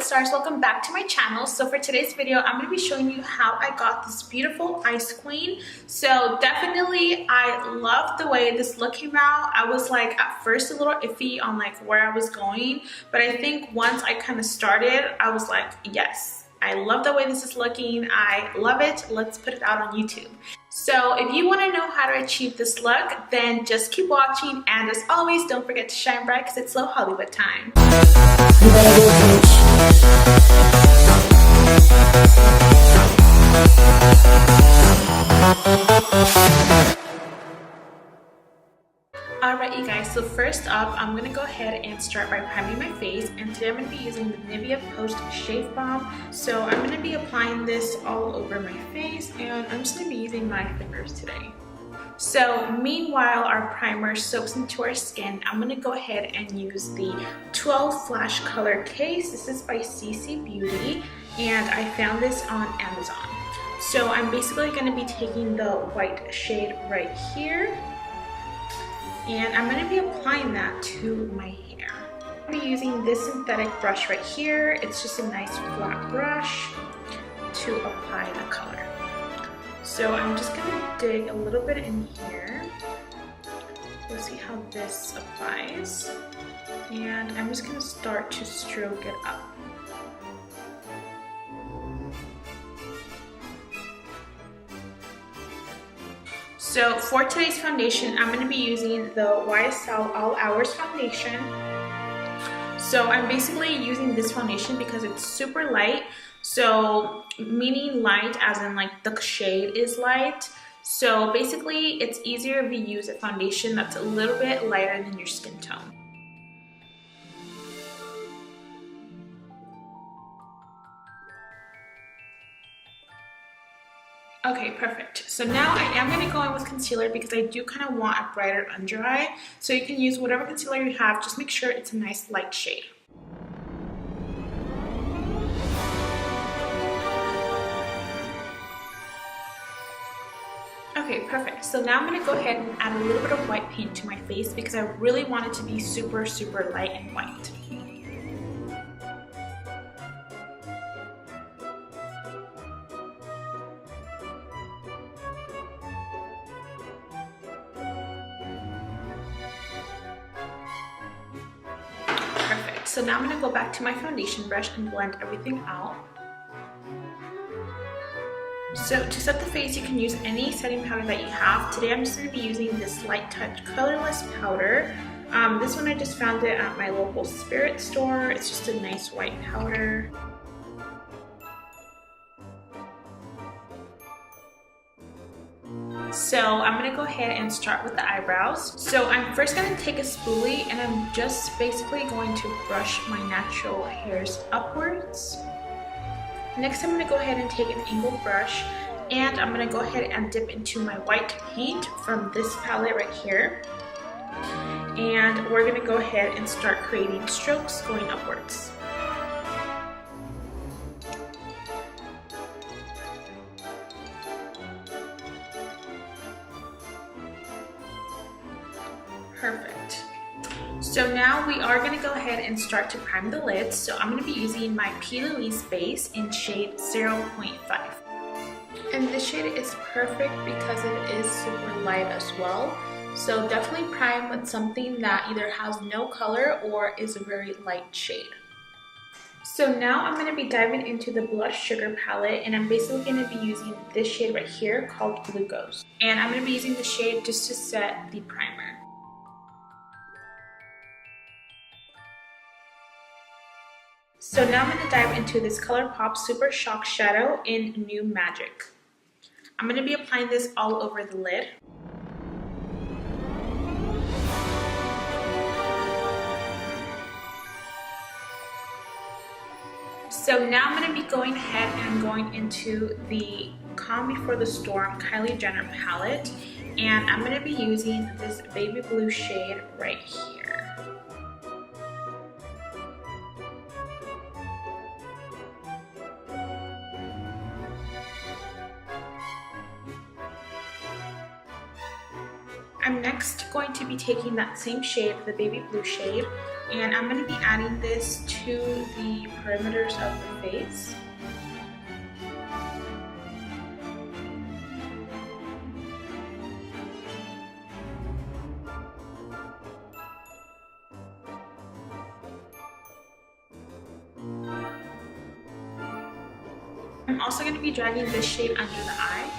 stars, welcome back to my channel. So for today's video, I'm going to be showing you how I got this beautiful ice queen. So definitely I love the way this look came out. I was like at first a little iffy on like where I was going, but I think once I kind of started, I was like, yes, I love the way this is looking. I love it. Let's put it out on YouTube. So if you want to know how to achieve this look, then just keep watching, and as always, don't forget to shine bright because it's Low Hollywood time. Alright you guys, so first up, I'm going to go ahead and start by priming my face, and today I'm going to be using the Nivea Post Shave Balm. So I'm going to be applying this all over my face, and I'm just going to be using my fingers today. So meanwhile our primer soaks into our skin, I'm going to go ahead and use the 12 Flash Color Case. This is by CC Beauty, and I found this on Amazon. So I'm basically going to be taking the white shade right here, and I'm going to be applying that to my hair. I'm going to be using this synthetic brush right here. It's just a nice flat brush to apply the color. So I'm just going to dig a little bit in here. We'll see how this applies. And I'm just going to start to stroke it up. So for today's foundation, I'm going to be using the YSL All Hours foundation. So I'm basically using this foundation because it's super light. So meaning light as in like the shade is light. So basically it's easier if you use a foundation that's a little bit lighter than your skin tone. Okay, perfect. So now I am going to go in with concealer because I do kind of want a brighter under eye. So you can use whatever concealer you have, just make sure it's a nice light shade. Okay, perfect. So now I'm going to go ahead and add a little bit of white paint to my face because I really want it to be super, super light and white. Perfect. So now I'm going to go back to my foundation brush and blend everything out. So to set the face, you can use any setting powder that you have. Today I'm just going to be using this Light Touch Colorless Powder. This one I just found it at my local spirit store. It's just a nice white powder. So I'm going to go ahead and start with the eyebrows. So I'm first going to take a spoolie and I'm just basically going to brush my natural hairs upwards. Next I'm going to go ahead and take an angled brush, and I'm going to go ahead and dip into my white paint from this palette right here. And we're going to go ahead and start creating strokes going upwards. Perfect. So now we are going to go ahead and start to prime the lids. So I'm going to be using my P. Louise base in shade 0.5. And this shade is perfect because it is super light as well. So definitely prime with something that either has no color or is a very light shade. So now I'm going to be diving into the Blush Sugar palette, and I'm basically going to be using this shade right here called Glucose. And I'm going to be using the shade just to set the primer. So now I'm going to dive into this ColourPop Super Shock Shadow in New Magic. I'm going to be applying this all over the lid. So now I'm going to be going ahead and going into the Calm Before the Storm Kylie Jenner palette, and I'm going to be using this baby blue shade right here. I'm next going to be taking that same shade, the baby blue shade, and I'm going to be adding this to the perimeters of the face. I'm also going to be dragging this shade under the eye.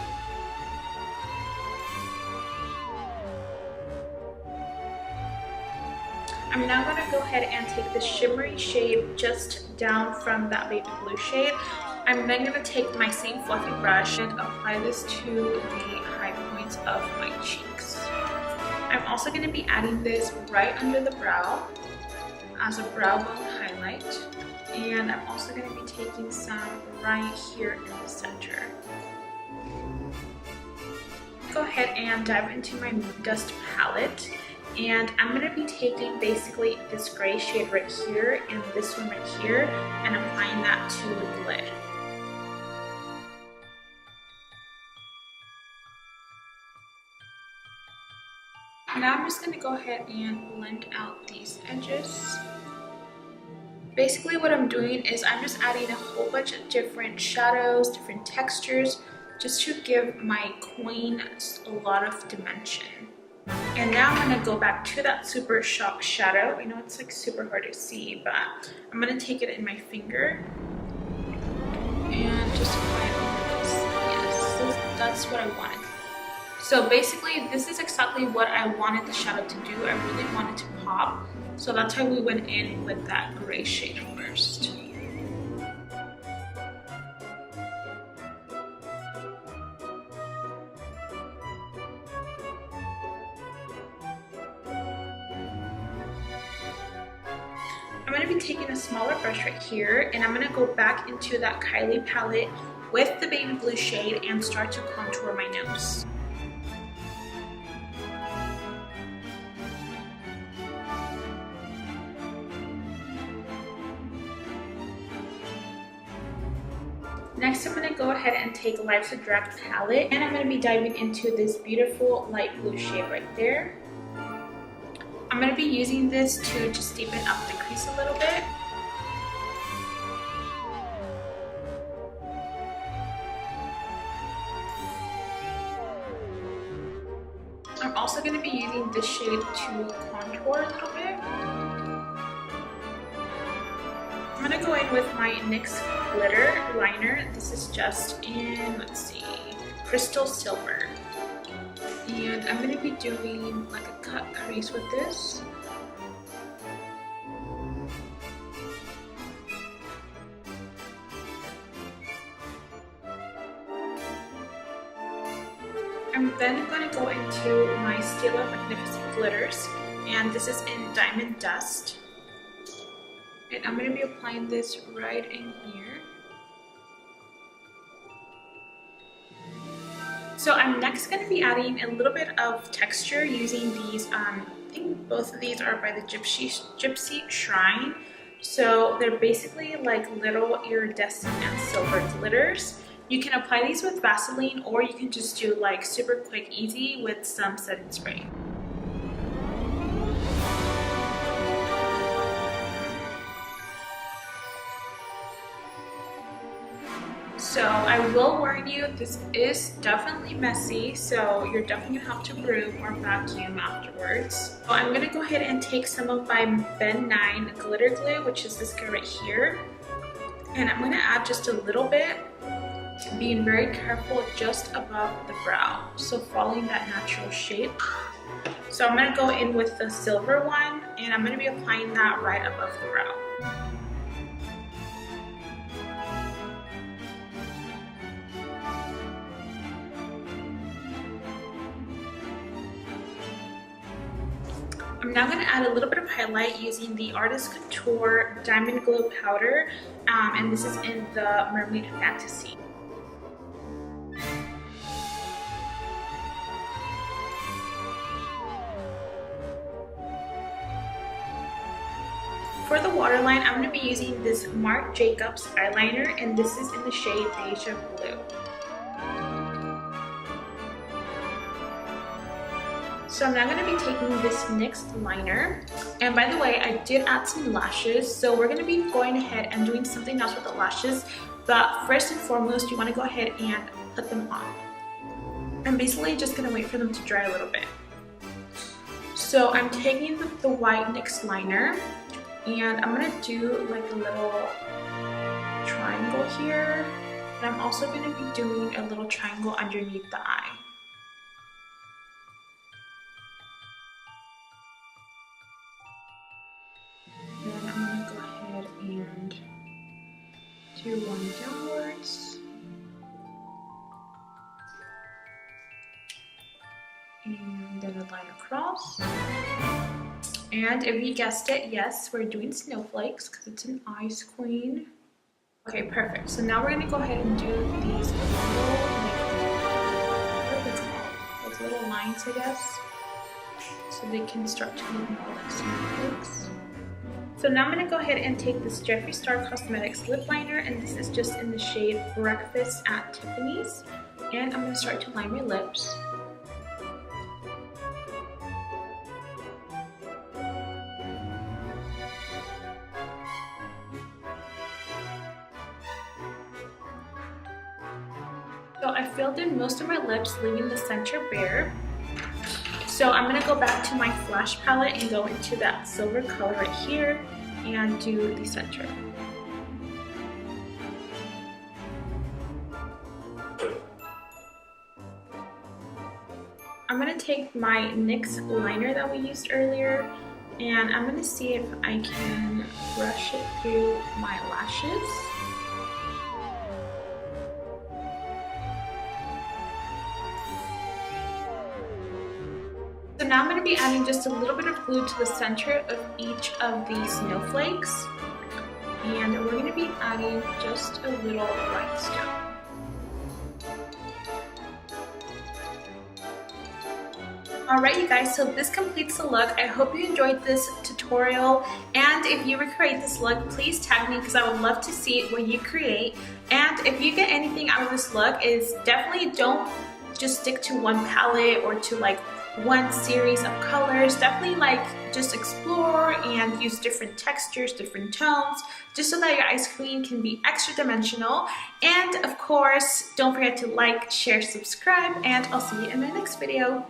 I'm now going to go ahead and take the shimmery shade just down from that baby blue shade. I'm then going to take my same fluffy brush and apply this to the high points of my cheeks. I'm also going to be adding this right under the brow as a brow bone highlight. And I'm also going to be taking some right here in the center. Go ahead and dive into my Moon Dust palette. And I'm going to be taking basically this gray shade right here and this one right here and applying that to the lid. Now I'm just going to go ahead and blend out these edges. Basically what I'm doing is I'm just adding a whole bunch of different shadows, different textures, just to give my coin a lot of dimension. And now I'm going to go back to that super shock shadow. I know it's like super hard to see, but I'm going to take it in my finger and just apply it over this. Yes, that's what I wanted. So basically this is exactly what I wanted the shadow to do. I really wanted to pop. So that's why we went in with that gray shade first. I'm going to be taking a smaller brush right here and I'm going to go back into that Kylie palette with the baby blue shade and start to contour my nose. Next, I'm going to go ahead and take Life's a Drag palette and I'm going to be diving into this beautiful light blue shade right there. I'm going to be using this to just deepen up the crease a little bit. I'm also going to be using this shade to contour a little bit. I'm going to go in with my NYX glitter liner. This is just in, let's see, Crystal Silver. And I'm going to be doing like a cut crease with this. I'm then going to go into my Stila Magnificent Glitters, and this is in Diamond Dust. And I'm going to be applying this right in here. So I'm next going to be adding a little bit of texture using these, I think both of these are by the Gypsy Shrine. So they're basically like little iridescent and silver glitters. You can apply these with Vaseline or you can just do like super quick easy with some setting spray. So I will warn you, this is definitely messy, so you're definitely gonna have to broom or vacuum afterwards. So I'm gonna go ahead and take some of my Ben 9 glitter glue, which is this guy right here, and I'm gonna add just a little bit, being very careful just above the brow, so following that natural shape. So I'm gonna go in with the silver one, and I'm gonna be applying that right above the brow. I'm now going to add a little bit of highlight using the Artist Couture Diamond Glow Powder, and this is in the Mermaid Fantasy. For the waterline, I'm going to be using this Marc Jacobs eyeliner, and this is in the shade Deja Blue. So I'm now going to be taking this NYX liner, and by the way, I did add some lashes, so we're going to be going ahead and doing something else with the lashes, but first and foremost you want to go ahead and put them on. I'm basically just going to wait for them to dry a little bit. So I'm taking the white NYX liner, and I'm going to do like a little triangle here, and I'm also going to be doing a little triangle underneath the eye. Then I'm going to go ahead and do one downwards. And then a line across. And if you guessed it, yes, we're doing snowflakes because it's an ice queen. Okay, perfect. So now we're going to go ahead and do these little lines, I guess, so they can start to look more like snowflakes. So now I'm going to go ahead and take this Jeffree Star Cosmetics lip liner, and this is just in the shade Breakfast at Tiffany's. And I'm going to start to line my lips. So I filled in most of my lips, leaving the center bare. So I'm going to go back to my Flash palette and go into that silver color right here and do the center. I'm going to take my NYX liner that we used earlier, and I'm going to see if I can brush it through my lashes. So now I'm going to be adding just a little bit of glue to the center of each of these snowflakes, and we're going to be adding just a little rhinestone. Alright you guys, so this completes the look. I hope you enjoyed this tutorial, and if you recreate this look, please tag me because I would love to see what you create. And if you get anything out of this look, is definitely don't just stick to one palette or to like one series of colors. Definitely like just explore and use different textures, different tones, just so that your ice cream can be extra dimensional. And of course, don't forget to like, share, subscribe, and I'll see you in my next video.